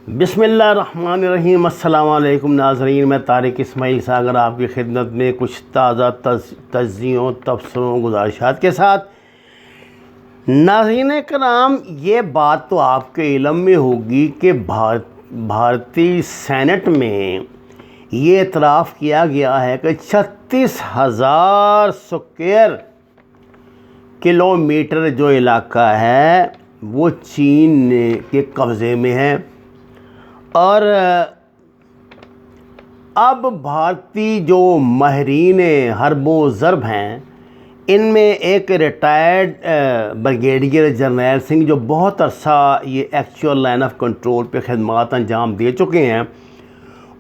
बिस्मिल्लाहिर्रहमानिर्रहीम। अस्सलाम वालेकुम नाज़रीन, मैं तारिक इस्माइल सागर आपकी खिदमत में कुछ ताज़ा तज्ज़ियों, तबसरों, गुज़ारिशात के साथ। नाज़रीन कराम, ये बात तो आपके इल्म में होगी कि भारतीय सेनेट में ये इतराफ़ किया गया है कि 36,000 स्क्वायर किलोमीटर जो इलाका है वो चीन के कब्ज़े में है। और अब भारतीय जो माहिरीन हर्बो ज़रब हैं, इनमें एक रिटायर्ड ब्रिगेडियर जर्नैल सिंह, जो बहुत अरसा ये एक्चुअल लाइन ऑफ कंट्रोल पे खिदमत अंजाम दे चुके हैं,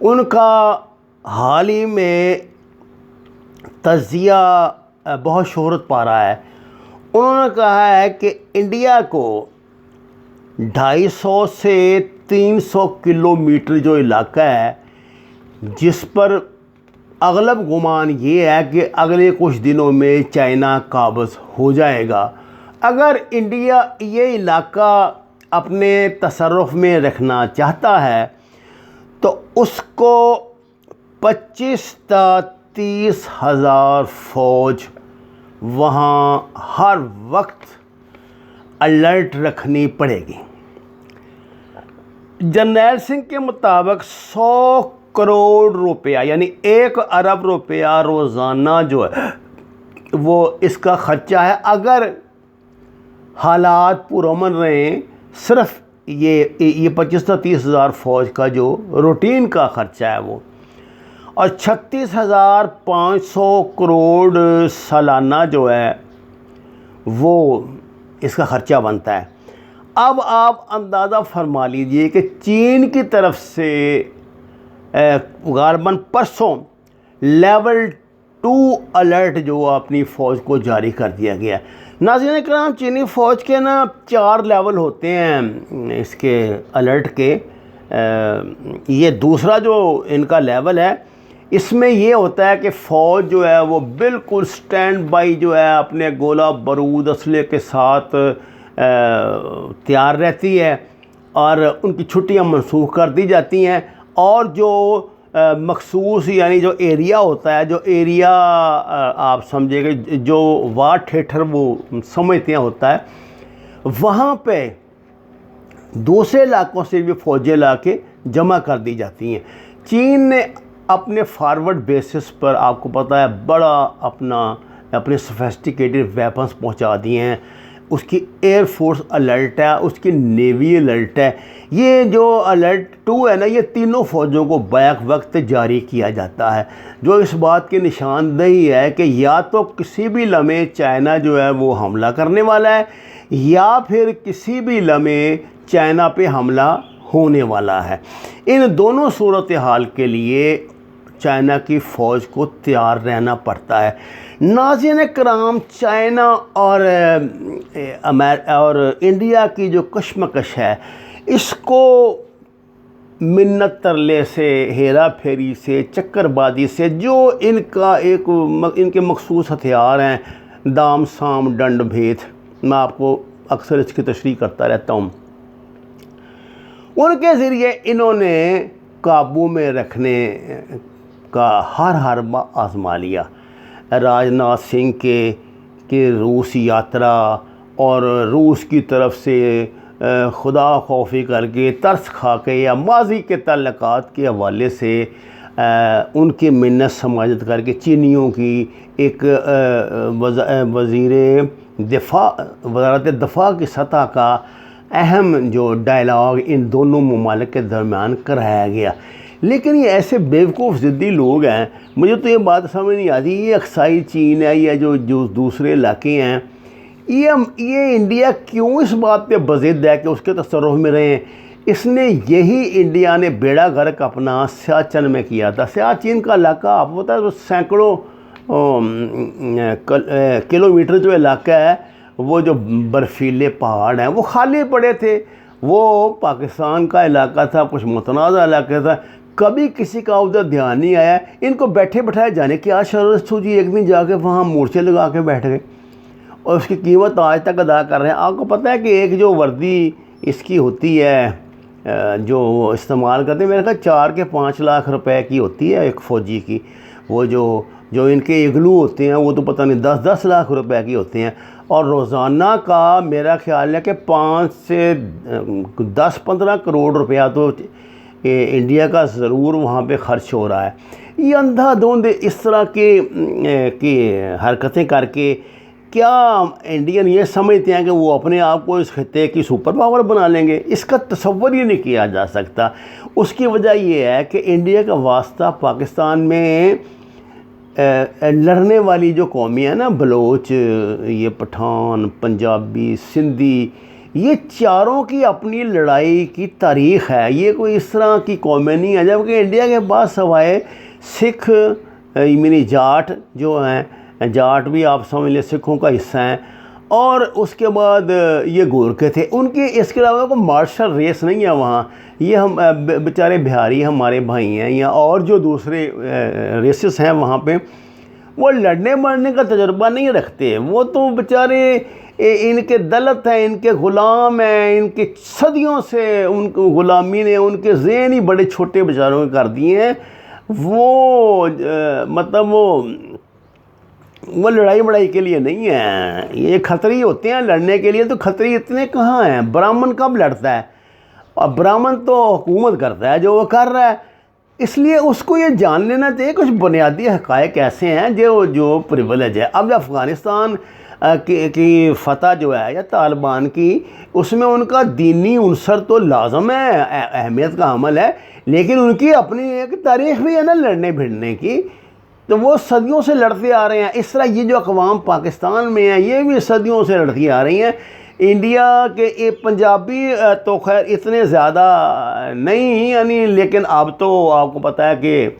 उनका हाल ही में तज़िया बहुत शोहरत पा रहा है। उन्होंने कहा है कि इंडिया को 250 से 300 किलोमीटर जो इलाका है, जिस पर अगलब गुमान ये है कि अगले कुछ दिनों में चाइना काबिज़ हो जाएगा। अगर इंडिया ये इलाका अपने तसर्रुफ़ में रखना चाहता है तो उसको 25 से 30 हज़ार फ़ौज वहाँ हर वक्त अलर्ट रखनी पड़ेगी। जर्नैल सिंह के मुताबिक 100 करोड़ रुपया यानी 1 अरब रुपया रोज़ाना जो है वो इसका ख़र्चा है, अगर हालात पुरअमन रहें। सिर्फ ये 25 से 30 हज़ार फ़ौज का जो रूटीन का ख़र्चा है वो, और 36,500 करोड़ सालाना जो है वो इसका ख़र्चा बनता है। अब आप अंदाज़ा फरमा लीजिए कि चीन की तरफ से गालबन परसों लेवल 2 अलर्ट जो अपनी फ़ौज को जारी कर दिया गया। नाज़रीन इकराम, चीनी फ़ौज के ना 4 लेवल होते हैं इसके अलर्ट के। ये दूसरा जो इनका लेवल है, इसमें ये होता है कि फ़ौज जो है वो बिल्कुल स्टैंड बाई जो है अपने गोला बारूद असले के साथ तैयार रहती है, और उनकी छुट्टियां मनसूख कर दी जाती हैं। और जो मखसूस यानी जो एरिया होता है, जो एरिया आप समझिएगा जो वार थिएटर वो समझते हैं होता है, वहाँ पे दूसरे इलाकों से भी फ़ौजें ला के जमा कर दी जाती हैं। चीन ने अपने फारवर्ड बेसिस पर, आपको पता है, बड़ा अपने सोफिस्टिकेटेड वेपन्स पहुंचा दिए हैं। उसकी एयरफोर्स अलर्ट है, उसकी नेवी अलर्ट है। ये जो अलर्ट 2 है ना, ये तीनों फ़ौजों को बैक वक्त जारी किया जाता है, जो इस बात की निशानदेही है कि या तो किसी भी लम्हे चाइना जो है वो हमला करने वाला है, या फिर किसी भी लम्हे चाइना पे हमला होने वाला है। इन दोनों सूरत हाल के लिए चाइना की फ़ौज को तैयार रहना पड़ता है। नाज़रीन कराम, चाइना और इंडिया की जो कशमकश है, इसको मिन्नत तरले से, हेरा फेरी से, चक्करबाजी से, जो इनके मखसूस हथियार हैं, दाम साम दंड भेद, मैं आपको अक्सर इसकी तशरीह करता रहता हूँ, उनके ज़रिए इन्होंने काबू में रखने का हर हरबा आजमा लिया। राजनाथ सिंह के रूस यात्रा और रूस की तरफ से खुदा खौफी करके, तरस खा के, या माजी के तल्लुकात के हवाले से उनकी मिन्नत समाजत करके चीनियों की एक वज़ारत दफ़ा की सतह का अहम जो डायलॉग इन दोनों ममालिक के दरमियान कराया गया। लेकिन ये ऐसे बेवकूफ़ ज़िद्दी लोग हैं, मुझे तो ये बात समझ नहीं आती, ये अक्साई चीन है या जो दूसरे इलाके हैं, ये इंडिया क्यों इस बात पे बज़िद है कि उसके तसर्रुफ़ में रहें। इसने यही इंडिया ने बेड़ा गर्क अपना सियाचिन में किया था। सियाचिन का इलाका आपको पता है, तो सैकड़ों किलोमीटर जो इलाका है, वो जो बर्फ़ीले पहाड़ हैं वो खाली पड़े थे। वो पाकिस्तान का इलाका था, कुछ मुतनाज़ा इलाका था, कभी किसी का उधर ध्यान नहीं आया। इनको बैठे बैठाए जाने की आज शरत सूझी, एक दिन जाके वहाँ मोर्चे लगा के बैठ गए और उसकी कीमत आज तक अदा कर रहे हैं। आपको पता है कि एक जो वर्दी इसकी होती है जो इस्तेमाल करते हैं, मेरे ख्याल 4 के 5 लाख रुपए की होती है एक फ़ौजी की। वो जो इनके इग्लू होते हैं वो तो पता नहीं 10-10 लाख रुपए की होते हैं। और रोज़ाना का मेरा ख्याल है कि 5 से 10-15 करोड़ रुपया तो इंडिया का ज़रूर वहाँ पे ख़र्च हो रहा है। ये अंधाधुंध इस तरह की हरकतें करके क्या इंडियन ये समझते हैं कि वो अपने आप को इस खित्ते की सुपर पावर बना लेंगे? इसका तसव्वुर ही नहीं किया जा सकता। उसकी वजह ये है कि इंडिया का वास्ता पाकिस्तान में लड़ने वाली जो कौमें हैं ना, बलोच, ये पठान, पंजाबी, सिंधी, ये चारों की अपनी लड़ाई की तारीख़ है। ये कोई इस तरह की कौमें नहीं है। जबकि इंडिया के पास सवाए सिख, यानी जाट जो हैं, जाट भी आप समझ लें सिखों का हिस्सा हैं, और उसके बाद ये गोरखे थे। उनके इसके अलावा कोई मार्शल रेस नहीं है वहाँ। ये हम बेचारे बिहारी हमारे भाई हैं, या और जो दूसरे रेसेस हैं वहाँ पे, वो लड़ने मरने का तजुर्बा नहीं रखते। वो तो बेचारे इनके दलत हैं, इनके ग़ुलाम हैं, इनके सदियों से उनको ग़ुलामी ने उनके ज़हन ही बड़े छोटे बेचारों के कर दिए हैं। वो मतलब वो लड़ाई के लिए नहीं है। ये खतरी होते हैं लड़ने के लिए। तो खतरी इतने कहाँ हैं? ब्राह्मण कब लड़ता है? और ब्राह्मण तो हुकूमत करता है जो वो कर रहा है। इसलिए उसको ये जान लेना चाहिए कुछ बुनियादी हक़ाइक़ ऐसे हैं जो प्रिविलेज है। अब अफ़गानिस्तान की फ़तह जो है या तालिबान की, उसमें उनका दीनी उनसर तो लाज़म है, अहमियत का अमल है, लेकिन उनकी अपनी एक तारीख़ भी है ना लड़ने भिड़ने की। तो वो सदियों से लड़ते आ रहे हैं। इस तरह ये जो अक़वाम पाकिस्तान में है ये भी सदियों से लड़ती आ रही हैं। इंडिया के पंजाबी तो खैर इतने ज़्यादा नहीं, यानी, लेकिन अब तो आपको पता है कि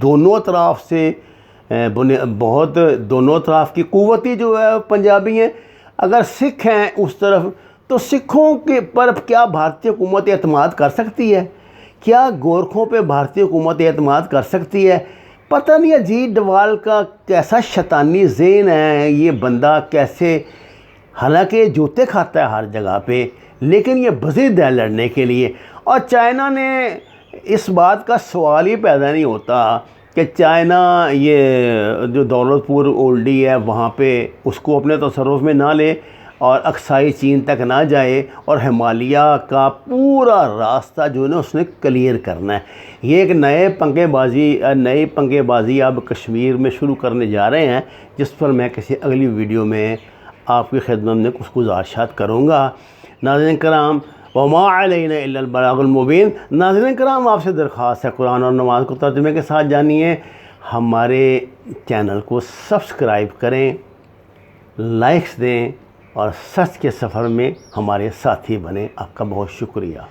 दोनों तरफ से बहुत दोनों तरफ की क़ुव्वती जो है पंजाबी हैं। अगर सिख हैं उस तरफ, तो सिखों के पर क्या भारतीय हुकूमत एतमाद कर सकती है? क्या गोरखों पे भारतीय हुकूमत एतमाद कर सकती है? पता नहीं अजीत डोभाल का कैसा शैतानी ज़हन है। ये बंदा कैसे, हालांकि जूते खाता है हर जगह पे, लेकिन ये बज़िद है लड़ने के लिए। और चाइना ने, इस बात का सवाल ही पैदा नहीं होता कि चाइना ये जो दौलतपुर ओल्डी है वहाँ पे उसको अपने तसर्रुफ़ में ना ले और अक्साई चीन तक ना जाए, और हिमालय का पूरा रास्ता जो है ना उसने क्लियर करना है। ये एक नई पंगेबाजी अब कश्मीर में शुरू करने जा रहे हैं, जिस पर मैं किसी अगली वीडियो में आपकी खिदमत में कुछ गुज़ारिशात करूँगा। नाज़रीन कराम, वमा अलैना इल्लल बलागुल मुबीन। नाज़रीन कराम, आपसे दरख्वास्त है कुरान और नमाज़ को तर्जुमे के साथ जानिए। हमारे चैनल को सब्सक्राइब करें, लाइक्स दें और सच के सफ़र में हमारे साथी बने। आपका बहुत शुक्रिया।